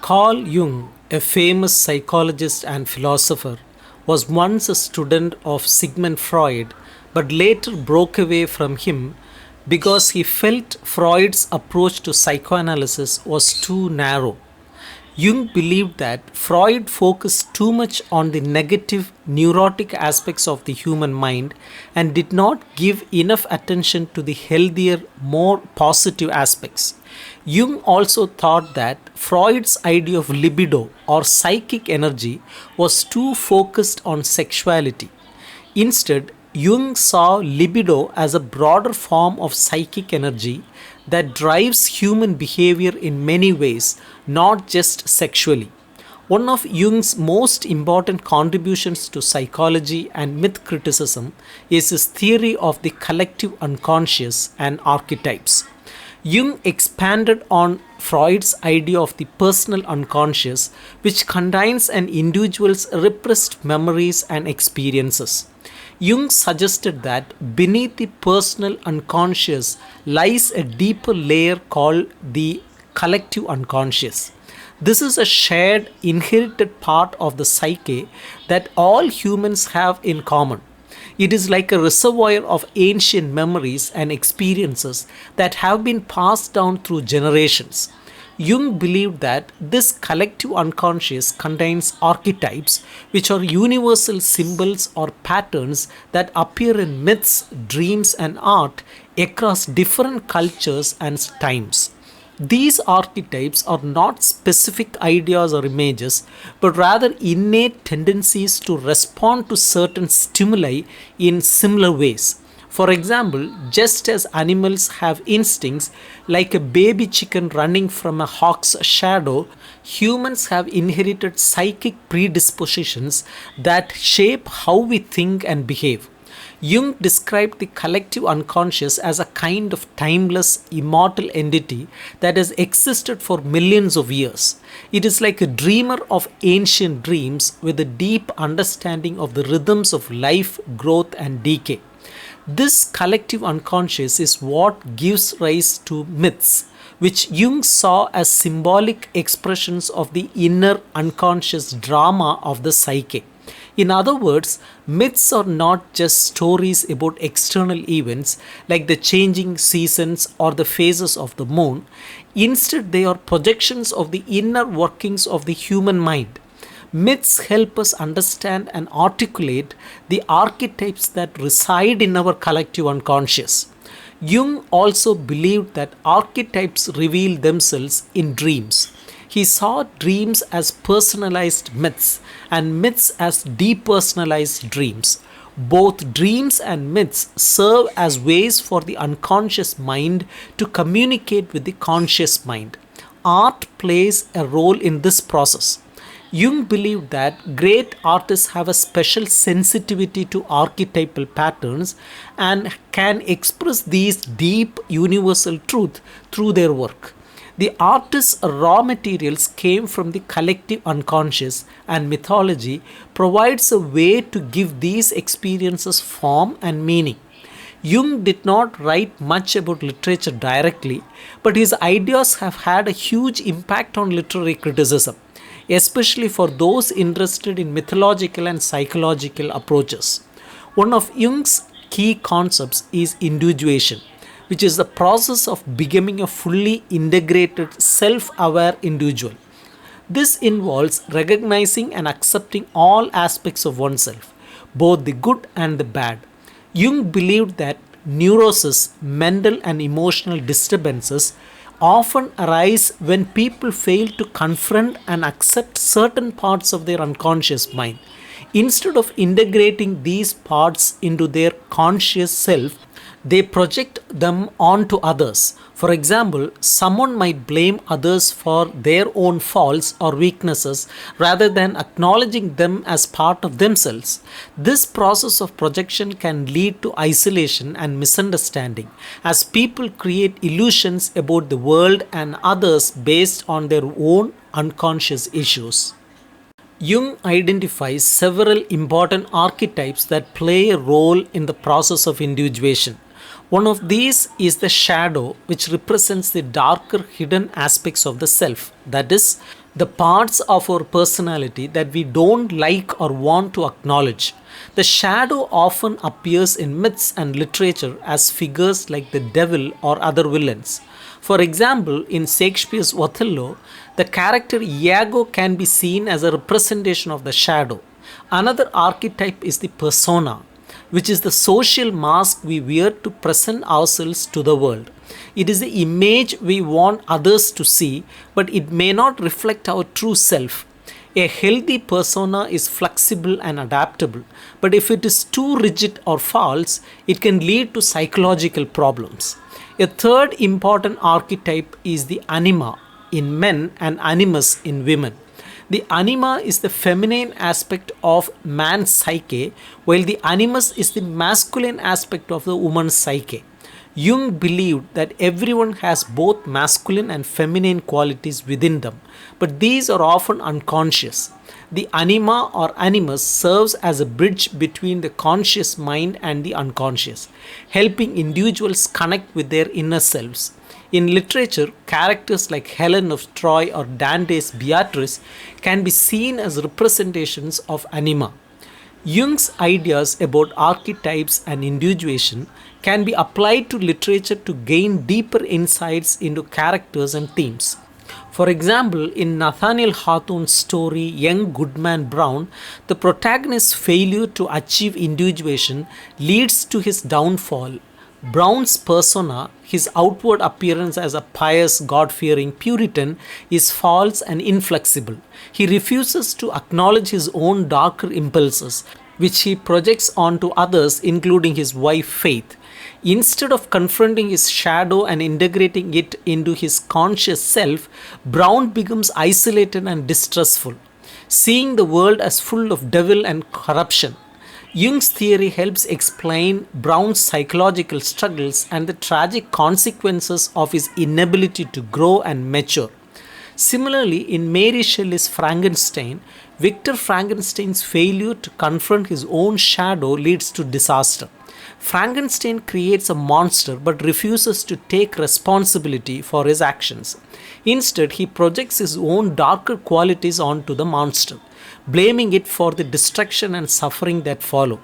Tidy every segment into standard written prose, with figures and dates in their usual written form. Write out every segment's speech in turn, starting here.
Carl Jung, a famous psychologist and philosopher, was once a student of Sigmund Freud but later broke away from him because he felt Freud's approach to psychoanalysis was too narrow. Jung believed that Freud focused too much on the negative, neurotic aspects of the human mind and did not give enough attention to the healthier, more positive aspects. Jung also thought that Freud's idea of libido or psychic energy was too focused on sexuality. Instead, Jung saw libido as a broader form of psychic energy that drives human behavior in many ways, not just sexually. One of Jung's most important contributions to psychology and myth criticism is his theory of the collective unconscious and archetypes. Jung expanded on Freud's idea of the personal unconscious, which contains an individual's repressed memories and experiences. Jung suggested that beneath the personal unconscious lies a deeper layer called the collective unconscious. This is a shared, inherited part of the psyche that all humans have in common. It is like a reservoir of ancient memories and experiences that have been passed down through generations. Jung believed that this collective unconscious contains archetypes, which are universal symbols or patterns that appear in myths, dreams, and art across different cultures and times. These archetypes are not specific ideas or images, but rather innate tendencies to respond to certain stimuli in similar ways. For example, just as animals have instincts like a baby chicken running from a hawk's shadow, humans have inherited psychic predispositions that shape how we think and behave. Jung described the collective unconscious as a kind of timeless, immortal entity that has existed for millions of years. It is like a dreamer of ancient dreams with a deep understanding of the rhythms of life, growth, and decay. This collective unconscious is what gives rise to myths, which Jung saw as symbolic expressions of the inner unconscious drama of the psyche. In other words, myths are not just stories about external events like the changing seasons or the phases of the moon. Instead, they are projections of the inner workings of the human mind. Myths help us understand and articulate the archetypes that reside in our collective unconscious. Jung also believed that archetypes reveal themselves in dreams. He saw dreams as personalized myths and myths as depersonalized dreams. Both dreams and myths serve as ways for the unconscious mind to communicate with the conscious mind. Art plays a role in this process. Jung believed that great artists have a special sensitivity to archetypal patterns and can express these deep universal truths through their work. The artist's raw materials came from the collective unconscious, and mythology provides a way to give these experiences form and meaning. Jung did not write much about literature directly, but his ideas have had a huge impact on literary criticism, especially for those interested in mythological and psychological approaches. One of Jung's key concepts is individuation, which is the process of becoming a fully integrated, self aware individual. This involves recognizing and accepting all aspects of oneself, both the good and the bad. Jung believed that neurosis, mental and emotional disturbances, often arise when people fail to confront and accept certain parts of their unconscious mind. Instead of integrating these parts into their conscious self, they project them onto others. For example, someone might blame others for their own faults or weaknesses rather than acknowledging them as part of themselves. This process of projection can lead to isolation and misunderstanding, as people create illusions about the world and others based on their own unconscious issues. Jung identifies several important archetypes that play a role in the process of individuation. One of these is the shadow, which represents the darker hidden aspects of the self. That is, the parts of our personality that we don't like or want to acknowledge. The shadow often appears in myths and literature as figures like the devil or other villains. For example, in Shakespeare's Othello, the character Iago can be seen as a representation of the shadow. Another archetype is the persona, which is the social mask we wear to present ourselves to the world. It is the image we want others to see, but it may not reflect our true self. A healthy persona is flexible and adaptable, but if it is too rigid or false, it can lead to psychological problems. A third important archetype is the anima in men and animus in women. The anima is the feminine aspect of man's psyche, while the animus is the masculine aspect of the woman's psyche. Jung believed that everyone has both masculine and feminine qualities within them, but these are often unconscious. The anima or animus serves as a bridge between the conscious mind and the unconscious, helping individuals connect with their inner selves. In literature, characters like Helen of Troy or Dante's Beatrice can be seen as representations of anima. Jung's ideas about archetypes and individuation can be applied to literature to gain deeper insights into characters and themes. For example, in Nathaniel Hawthorne's story Young Goodman Brown, the protagonist's failure to achieve individuation leads to his downfall. Brown's persona, his outward appearance as a pious, God fearing Puritan, is false and inflexible. He refuses to acknowledge his own darker impulses, which he projects onto others, including his wife Faith. Instead of confronting his shadow and integrating it into his conscious self, Brown becomes isolated and distrustful, seeing the world as full of devil and corruption. Jung's theory helps explain Brown's psychological struggles and the tragic consequences of his inability to grow and mature. Similarly, in Mary Shelley's Frankenstein, Victor Frankenstein's failure to confront his own shadow leads to disaster. Frankenstein creates a monster but refuses to take responsibility for his actions. Instead, he projects his own darker qualities onto the monster, blaming it for the destruction and suffering that follow.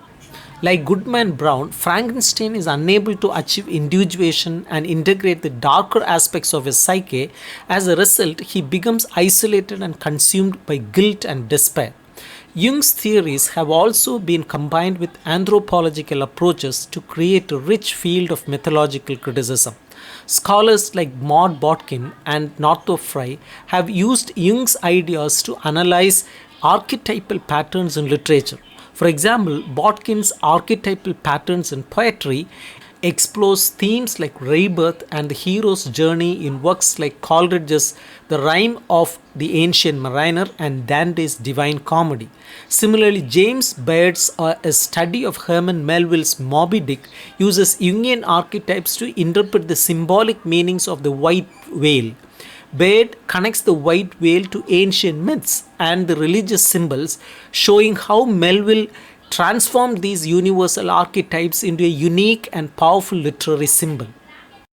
Like Goodman Brown, Frankenstein is unable to achieve individuation and integrate the darker aspects of his psyche. As a result, he becomes isolated and consumed by guilt and despair. Jung's theories have also been combined with anthropological approaches to create a rich field of mythological criticism. Scholars like Maud Botkin and Northrop Frye have used Jung's ideas to analyze archetypal patterns in literature. For example, Botkin's archetypal patterns in poetry explores themes like rebirth and the hero's journey in works like Coleridge's The Rime of the Ancient Mariner and Dante's Divine Comedy. Similarly, James Baird's A Study of Herman Melville's Moby Dick uses Jungian archetypes to interpret the symbolic meanings of the white whale. Baird connects the white whale to ancient myths and the religious symbols, showing how Melville transformed these universal archetypes into a unique and powerful literary symbol.